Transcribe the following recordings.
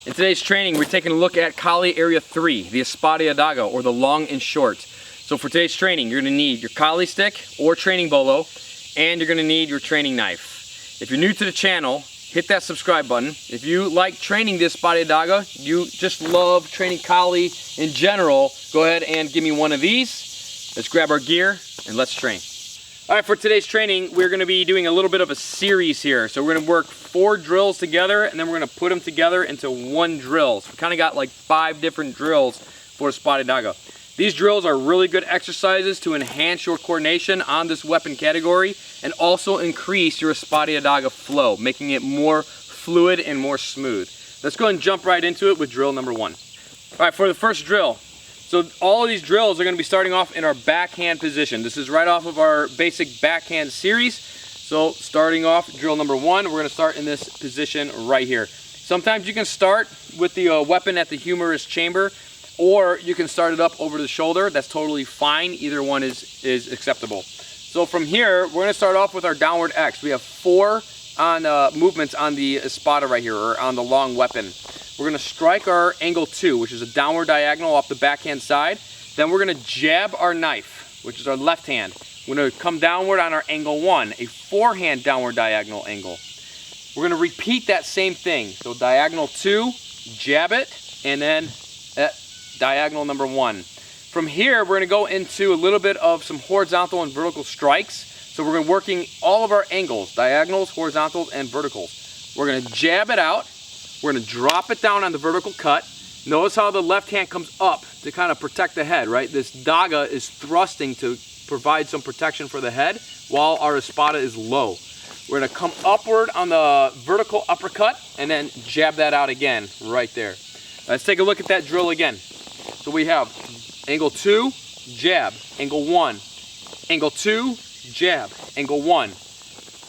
In today's training, we're taking a look at Kali Area 3, the Espada Y Daga, or the long and short. So for today's training, you're going to need your Kali stick or training bolo, and you're going to need your training knife. If you're new to the channel, hit that subscribe button. If you like training the Espada Y Daga, you just love training Kali in general, go ahead and give me one of these. Let's grab our gear and let's train. All right, for today's training, we're going to be doing a little bit of a series here. So we're going to work 4 drills together, and then we're going to put them together into one drill. So we kind of got like 5 different drills for Espada Y Daga. These drills are really good exercises to enhance your coordination on this weapon category and also increase your Espada Y Daga flow, making it more fluid and more smooth. Let's go ahead and jump right into it with drill number 1. All right, for the first drill, so all of these drills are going to be starting off in our backhand position. This is right off of our basic backhand series. So starting off drill number 1, we're going to start in this position right here. Sometimes you can start with the weapon at the humerus chamber, or you can start it up over the shoulder. That's totally fine. Either one is acceptable. So from here, we're going to start off with our downward X. We have 4 movements on the espada right here, or on the long weapon. We're going to strike our angle 2, which is a downward diagonal off the backhand side. Then we're going to jab our knife, which is our left hand. We're going to come downward on our angle 1, a forehand downward diagonal angle. We're going to repeat that same thing. So diagonal 2, jab it, and then diagonal number 1. From here, we're going to go into a little bit of some horizontal and vertical strikes. So we're going to be working all of our angles, diagonals, horizontals, and verticals. We're going to jab it out. We're going to drop it down on the vertical cut. Notice how the left hand comes up to kind of protect the head, right? This daga is thrusting to provide some protection for the head while our espada is low. We're going to come upward on the vertical uppercut and then jab that out again right there. Let's take a look at that drill again. So we have angle 2, jab, angle 1, angle 2, jab, angle 1.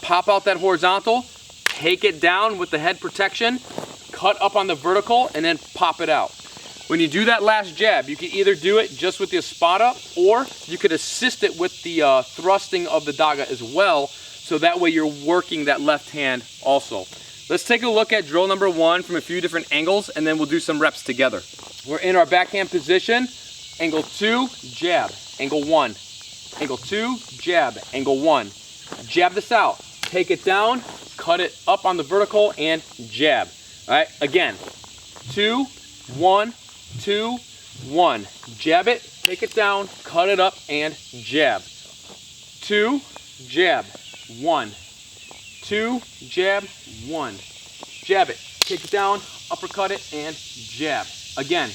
Pop out that horizontal, take it down with the head protection, cut up on the vertical, and then pop it out. When you do that last jab, you can either do it just with the espada, or you could assist it with the thrusting of the daga as well, so that way you're working that left hand also. Let's take a look at drill number 1 from a few different angles, and then we'll do some reps together. We're in our backhand position, angle 2, jab, angle 1, angle 2, jab, angle 1. Jab this out, take it down, cut it up on the vertical, and jab. All right, again, 2, 1, 2, 1. Jab it, take it down, cut it up, and jab. 2, jab, 1. 2, jab, 1. Jab it, take it down, uppercut it, and jab. Again.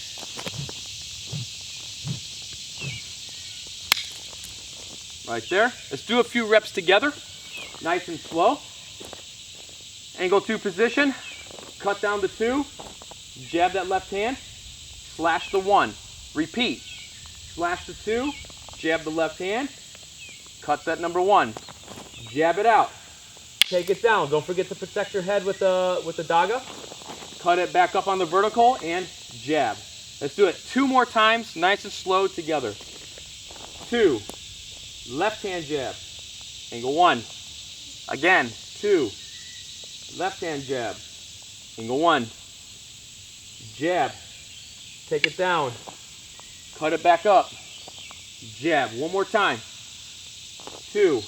Right there. Let's do a few reps together, nice and slow. Angle 2 position. Cut down the 2, jab that left hand, slash the 1. Repeat. Slash the 2, jab the left hand, cut that number 1. Jab it out. Take it down. Don't forget to protect your head with the daga. Cut it back up on the vertical and jab. Let's do it 2 more times, nice and slow together. 2, left hand jab, angle 1. Again, 2, left hand jab. Angle 1, jab, take it down, cut it back up, jab, 1 more time, 2,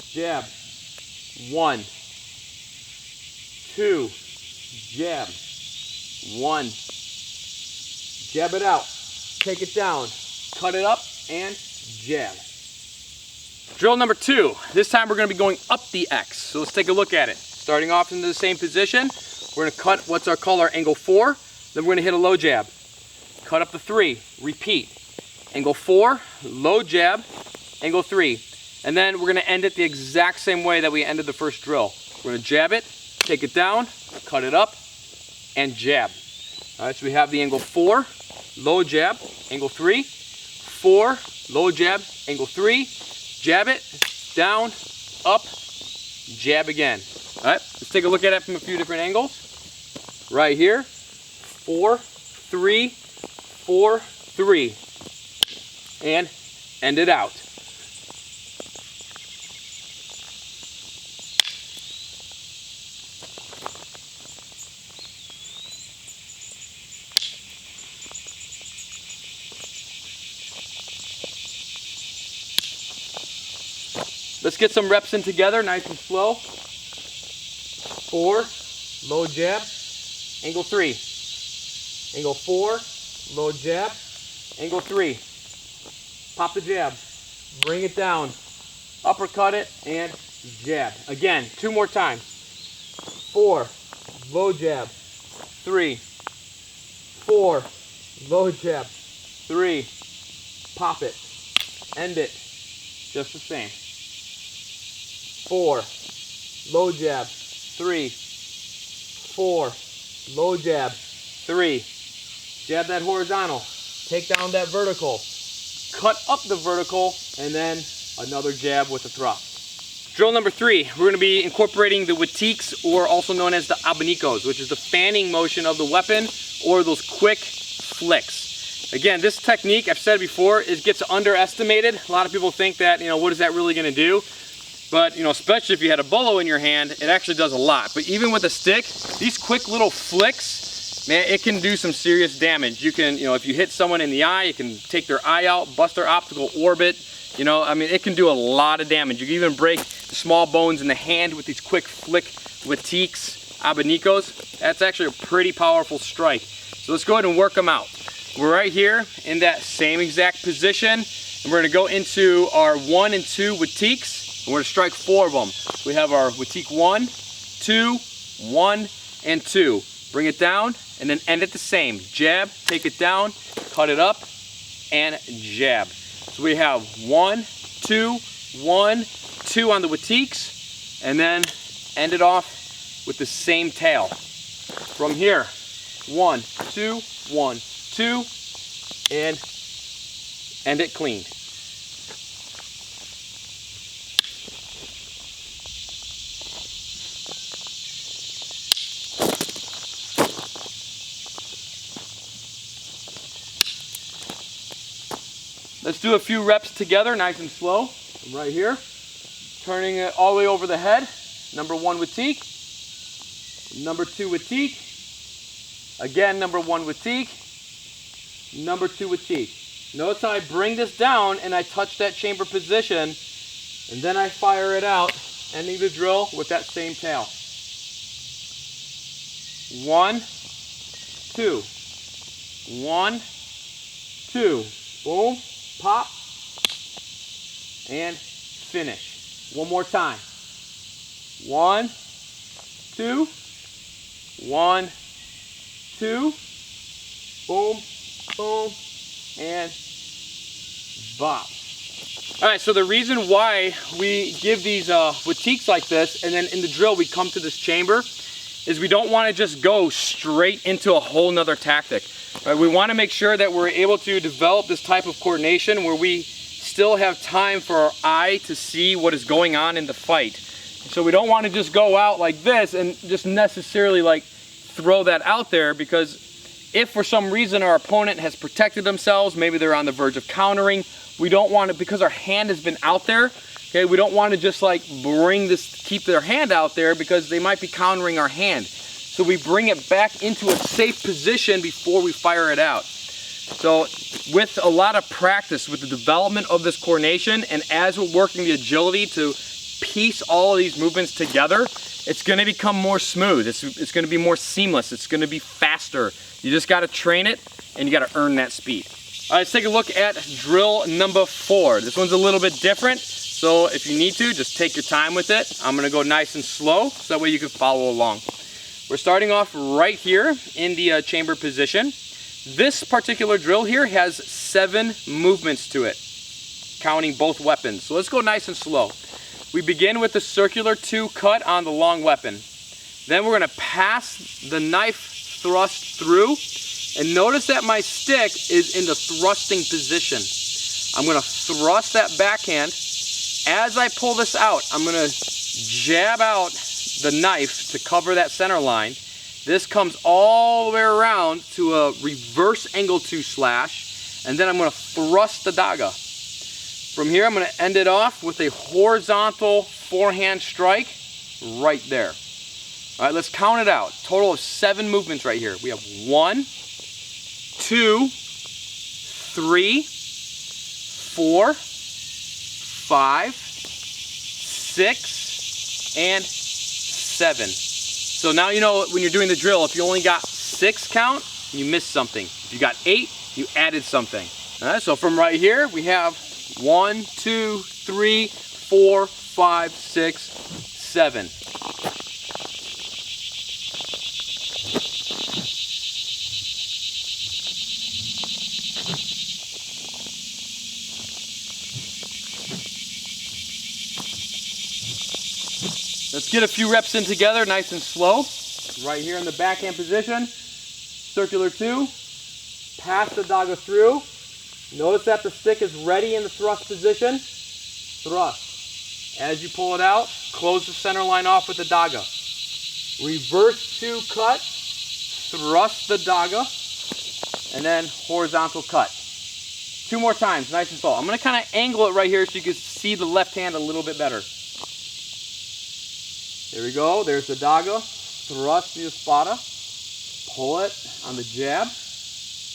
jab, 1, 2, jab, 1, jab it out, take it down, cut it up, and jab. Drill number 2, this time we're going to be going up the X, so let's take a look at it. Starting off into the same position, we're going to cut what's called our angle 4, then we're going to hit a low jab. Cut up the 3, repeat. Angle 4, low jab, angle 3. And then we're going to end it the exact same way that we ended the first drill. We're going to jab it, take it down, cut it up, and jab. All right, so we have the angle 4, low jab, angle 3, 4, low jab, angle 3, jab it, down, up, jab again. All right, let's take a look at it from a few different angles. Right here, 4, 3, 4, 3, and end it out. Let's get some reps in together, nice and slow. 4, low jab, angle 3. Angle 4, low jab, angle 3. Pop the jab, bring it down, uppercut it, and jab. Again, 2 more times. 4, low jab, 3, 4, low jab, 3, pop it, end it, just the same. 4, low jab, 3, 4, low jab, 3, jab that horizontal, take down that vertical, cut up the vertical, and then another jab with a thrust. Drill number 3, we're going to be incorporating the watiks, or also known as the abanicos, which is the fanning motion of the weapon, or those quick flicks. Again, this technique, I've said it before, it gets underestimated. A lot of people think that, what is that really going to do? But, especially if you had a bolo in your hand, it actually does a lot. But even with a stick, these quick little flicks, man, it can do some serious damage. You can, if you hit someone in the eye, it can take their eye out, bust their optical orbit. It can do a lot of damage. You can even break the small bones in the hand with these quick flick watiks, abanicos. That's actually a pretty powerful strike. So let's go ahead and work them out. We're right here in that same exact position, and we're going to go into our 1 and 2 watiks, and we're going to strike 4 of them. We have our watik 1, 2, 1, and 2. Bring it down, and then end it the same. Jab, take it down, cut it up, and jab. So we have 1, 2, 1, 2 on the watiks, and then end it off with the same tail. From here, 1, 2, 1, 2, and end it clean. Let's do a few reps together, nice and slow. I'm right here, turning it all the way over the head. Number 1 watik, number 2 watik, again number 1 watik, number 2 watik. Notice how I bring this down and I touch that chamber position, and then I fire it out, ending the drill with that same tail. 1, 2, 1, 2, boom. Pop, and finish. One more time. 1, 2, 1, 2, boom, boom, and bop. All right, so the reason why we give these watiks like this, and then in the drill we come to this chamber, is we don't want to just go straight into a whole nother tactic. Right, we want to make sure that we're able to develop this type of coordination where we still have time for our eye to see what is going on in the fight. So we don't want to just go out like this and just necessarily throw that out there, because if for some reason our opponent has protected themselves, maybe they're on the verge of countering, we don't want to, because our hand has been out there, okay, we don't want to just keep their hand out there, because they might be countering our hand. So we bring it back into a safe position before we fire it out. So with a lot of practice with the development of this coordination, and as we're working the agility to piece all of these movements together, it's going to become more smooth. It's going to be more seamless. It's going to be faster. You just got to train it, and you got to earn that speed. All right, let's take a look at drill number 4. This one's a little bit different, so if you need to, just take your time with it. I'm going to go nice and slow, so that way you can follow along. We're starting off right here in the chamber position. This particular drill here has 7 movements to it, counting both weapons. So let's go nice and slow. We begin with the circular 2 cut on the long weapon. Then we're going to pass the knife thrust through, and notice that my stick is in the thrusting position. I'm going to thrust that backhand. As I pull this out, I'm going to jab out the knife to cover that center line. This comes all the way around to a reverse angle 2 slash, and then I'm going to thrust the daga. From here, I'm going to end it off with a horizontal forehand strike right there. All right, let's count it out. Total of 7 movements right here. We have 1, 2, 3, 4, 5, 6, and 7. So now you know when you're doing the drill, if you only got 6 count, you missed something. If you got 8, you added something. All right, so from right here, we have 1, 2, 3, 4, 5, 6, 7. Let's get a few reps in together, nice and slow. Right here in the backhand position, circular 2, pass the daga through. Notice that the stick is ready in the thrust position. Thrust. As you pull it out, close the center line off with the daga. Reverse 2 cut, thrust the daga, and then horizontal cut. 2 more times, nice and slow. I'm going to kind of angle it right here so you can see the left hand a little bit better. There we go, there's the daga, thrust the espada, pull it on the jab,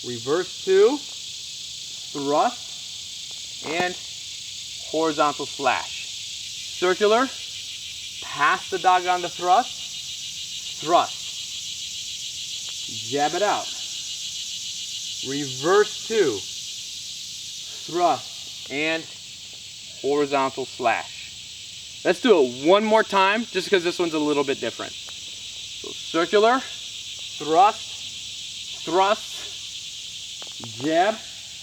reverse 2, thrust, and horizontal slash. Circular, pass the daga on the thrust, jab it out, reverse 2, thrust, and horizontal slash. Let's do it one more time, just because this one's a little bit different. So circular, thrust, jab,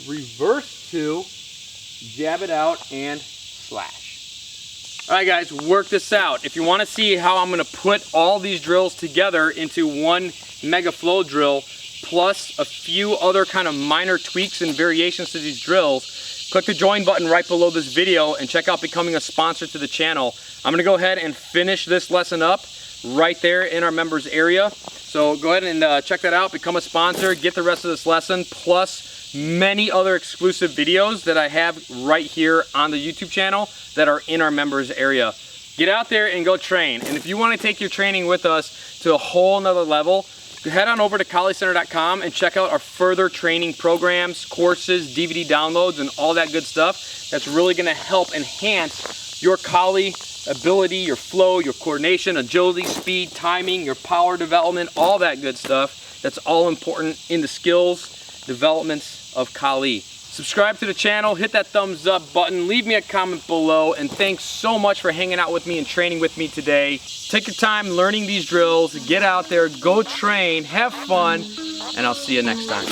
reverse 2, jab it out, and slash. All right, guys, work this out. If you want to see how I'm going to put all these drills together into one mega flow drill, plus a few other kind of minor tweaks and variations to these drills, click the join button right below this video and check out becoming a sponsor to the channel. I'm going to go ahead and finish this lesson up right there in our members area. So go ahead and check that out, become a sponsor, get the rest of this lesson, plus many other exclusive videos that I have right here on the YouTube channel that are in our members area. Get out there and go train. And if you want to take your training with us to a whole nother level, head on over to KaliCenter.com and check out our further training programs, courses, DVD downloads, and all that good stuff. That's really going to help enhance your Kali ability, your flow, your coordination, agility, speed, timing, your power development, all that good stuff. That's all important in the skills developments of Kali. Subscribe to the channel, hit that thumbs up button, leave me a comment below, and thanks so much for hanging out with me and training with me today. Take your time learning these drills, get out there, go train, have fun, and I'll see you next time.